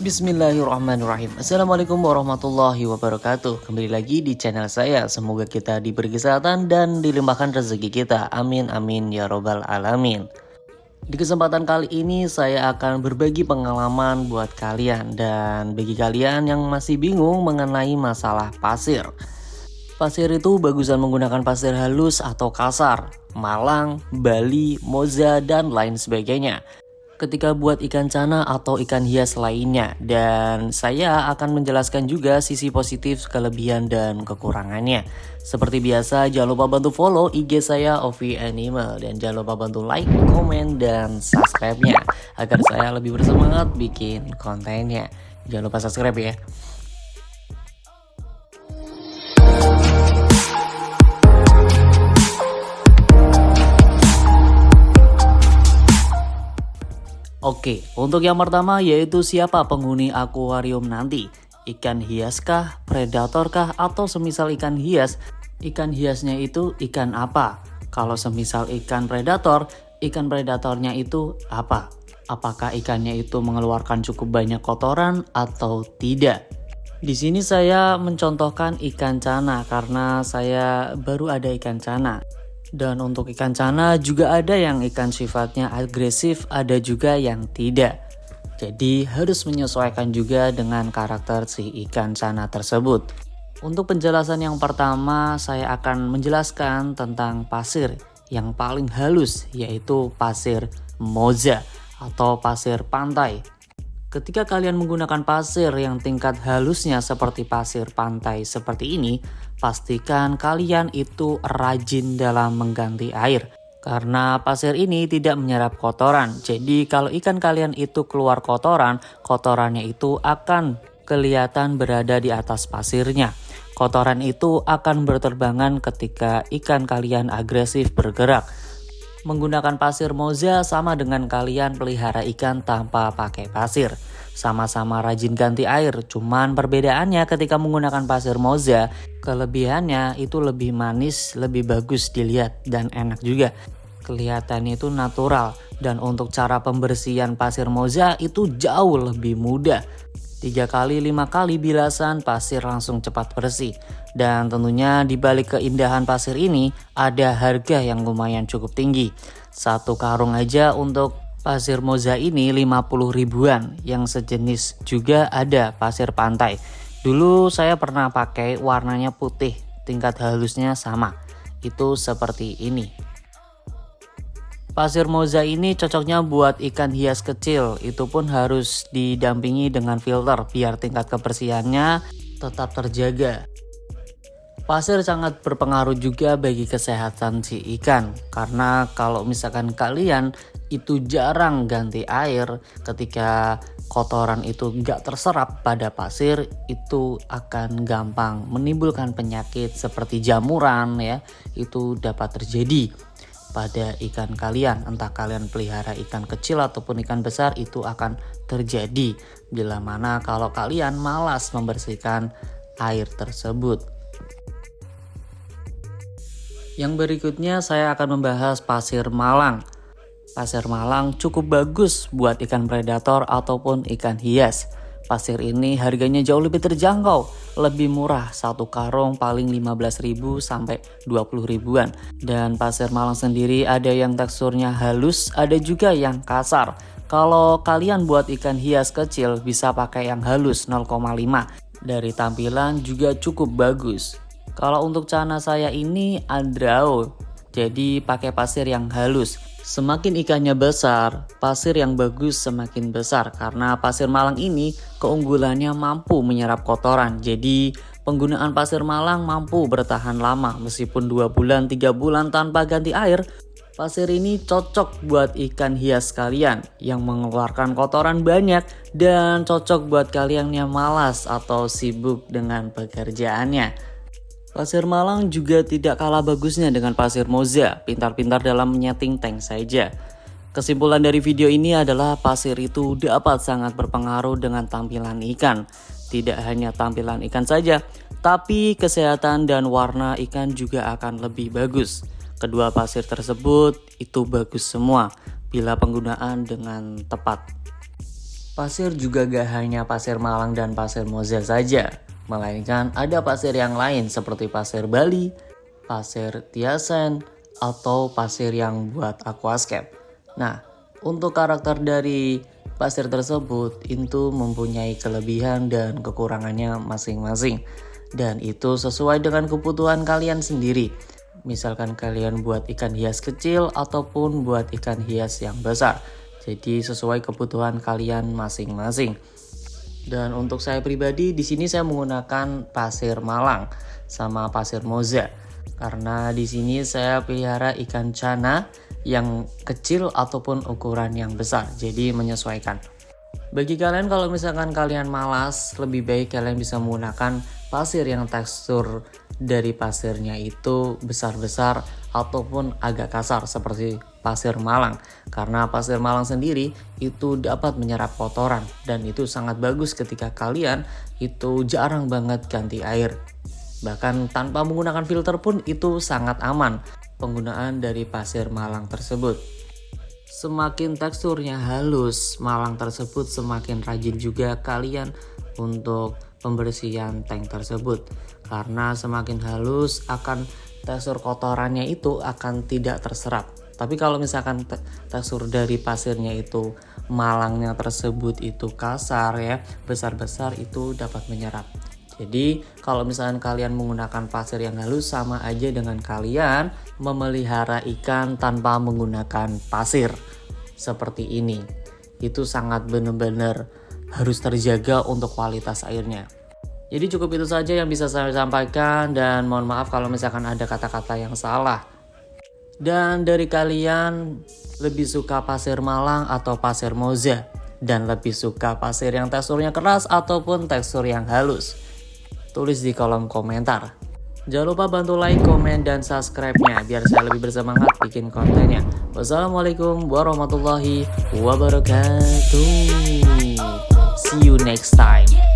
Bismillahirrahmanirrahim. Assalamualaikum warahmatullahi wabarakatuh. Kembali lagi di channel saya. Semoga kita diberi kesehatan dan dilimpahkan rezeki kita. Amin amin ya robbal alamin. Di kesempatan kali ini saya akan berbagi pengalaman buat kalian. Dan bagi kalian yang masih bingung mengenai masalah pasir. Pasir itu bagusan menggunakan pasir halus atau kasar, Malang, Bali, Moza, dan lain sebagainya ketika buat ikan cana atau ikan hias lainnya. Dan saya akan menjelaskan juga sisi positif, kelebihan, dan kekurangannya. Seperti biasa, jangan lupa bantu follow IG saya Ovi Animal. Dan jangan lupa bantu like, komen, dan subscribe-nya agar saya lebih bersemangat bikin kontennya. Jangan lupa subscribe ya. Oke, untuk yang pertama yaitu siapa penghuni akuarium nanti? Ikan hiaskah, predatorkah, atau semisal ikan hias? Ikan hiasnya itu ikan apa? Kalau semisal ikan predatornya itu apa? Apakah ikannya itu mengeluarkan cukup banyak kotoran atau tidak? Di sini saya mencontohkan ikan cana karena saya baru ada ikan cana. Dan untuk ikan cana juga ada yang ikan sifatnya agresif, ada juga yang tidak. Jadi harus menyesuaikan juga dengan karakter si ikan cana tersebut. Untuk penjelasan yang pertama, saya akan menjelaskan tentang pasir yang paling halus, yaitu pasir Moza atau pasir pantai. Ketika kalian menggunakan pasir yang tingkat halusnya seperti pasir pantai seperti ini, pastikan kalian itu rajin dalam mengganti air. Karena pasir ini tidak menyerap kotoran. Jadi kalau ikan kalian itu keluar kotoran, kotorannya itu akan kelihatan berada di atas pasirnya. Kotoran itu akan berterbangan ketika ikan kalian agresif bergerak. Menggunakan pasir Moza sama dengan kalian pelihara ikan tanpa pakai pasir. Sama-sama rajin ganti air, cuman perbedaannya ketika menggunakan pasir Moza, kelebihannya itu lebih manis, lebih bagus dilihat, dan enak juga. Kelihatannya itu natural, dan untuk cara pembersihan pasir Moza itu jauh lebih mudah. 3 kali 5 kali bilasan pasir langsung cepat bersih. Dan tentunya di balik keindahan pasir ini ada harga yang lumayan cukup tinggi. 1 karung aja untuk pasir Moza ini 50 ribuan. Yang sejenis juga ada pasir pantai. Dulu saya pernah pakai, warnanya putih, tingkat halusnya sama. Itu seperti ini. Pasir Moza ini cocoknya buat ikan hias kecil, itu pun harus didampingi dengan filter biar tingkat kebersihannya tetap terjaga. Pasir sangat berpengaruh juga bagi kesehatan si ikan, karena kalau misalkan kalian itu jarang ganti air, ketika kotoran itu nggak terserap pada pasir, itu akan gampang menimbulkan penyakit seperti jamuran ya, itu dapat terjadi pada ikan kalian. Entah kalian pelihara ikan kecil ataupun ikan besar, itu akan terjadi bila mana kalau kalian malas membersihkan air tersebut. Yang berikutnya saya akan membahas pasir Malang. Pasir Malang cukup bagus buat ikan predator ataupun ikan hias. Pasir ini harganya jauh lebih terjangkau, lebih murah, 1 karung paling 15.000 sampai 20 ribuan. Dan pasir Malang sendiri ada yang teksturnya halus, ada juga yang kasar. Kalau kalian buat ikan hias kecil bisa pakai yang halus 0,5. Dari tampilan juga cukup bagus. Kalau untuk cana saya ini Andrao, jadi pakai pasir yang halus. Semakin ikannya besar, pasir yang bagus semakin besar karena pasir Malang ini keunggulannya mampu menyerap kotoran. Jadi penggunaan pasir Malang mampu bertahan lama meskipun 2 bulan 3 bulan tanpa ganti air. Pasir ini cocok buat ikan hias kalian yang mengeluarkan kotoran banyak dan cocok buat kalian yang malas atau sibuk dengan pekerjaannya. Pasir Malang juga tidak kalah bagusnya dengan pasir Moza, pintar-pintar dalam menyeting tank saja. Kesimpulan dari video ini adalah pasir itu dapat sangat berpengaruh dengan tampilan ikan. Tidak hanya tampilan ikan saja, tapi kesehatan dan warna ikan juga akan lebih bagus. Kedua pasir tersebut itu bagus semua bila penggunaan dengan tepat. Pasir juga gak hanya pasir Malang dan pasir Moza saja, melainkan ada pasir yang lain seperti pasir Bali, pasir Tiasen, atau pasir yang buat aquascape. Nah, untuk karakter dari pasir tersebut itu mempunyai kelebihan dan kekurangannya masing-masing. Dan itu sesuai dengan kebutuhan kalian sendiri. Misalkan kalian buat ikan hias kecil ataupun buat ikan hias yang besar. Jadi sesuai kebutuhan kalian masing-masing. Dan untuk saya pribadi di sini saya menggunakan pasir Malang sama pasir Moza. Karena di sini saya pelihara ikan cana yang kecil ataupun ukuran yang besar. Jadi menyesuaikan. Bagi kalian kalau misalkan kalian malas, lebih baik kalian bisa menggunakan pasir yang tekstur dari pasirnya itu besar-besar ataupun agak kasar seperti pasir Malang. Karena pasir Malang sendiri itu dapat menyerap kotoran dan itu sangat bagus ketika kalian itu jarang banget ganti air. Bahkan tanpa menggunakan filter pun itu sangat aman penggunaan dari pasir Malang tersebut. Semakin teksturnya halus, Malang tersebut semakin rajin juga kalian untuk pembersihan tank tersebut. Karena semakin halus akan tekstur kotorannya itu akan tidak terserap. Tapi kalau misalkan tekstur dari pasirnya itu Malangnya tersebut itu kasar ya, besar-besar itu dapat menyerap. Jadi kalau misalkan kalian menggunakan pasir yang halus sama aja dengan kalian memelihara ikan tanpa menggunakan pasir seperti ini. Itu sangat benar-benar harus terjaga untuk kualitas airnya. Jadi cukup itu saja yang bisa saya sampaikan dan mohon maaf kalau misalkan ada kata-kata yang salah. Dan dari kalian lebih suka pasir Malang atau pasir Moza? Dan lebih suka pasir yang teksturnya keras ataupun tekstur yang halus? Tulis di kolom komentar. Jangan lupa bantu like, komen, dan subscribe-nya biar saya lebih bersemangat bikin kontennya. Wassalamualaikum warahmatullahi wabarakatuh. See you next time.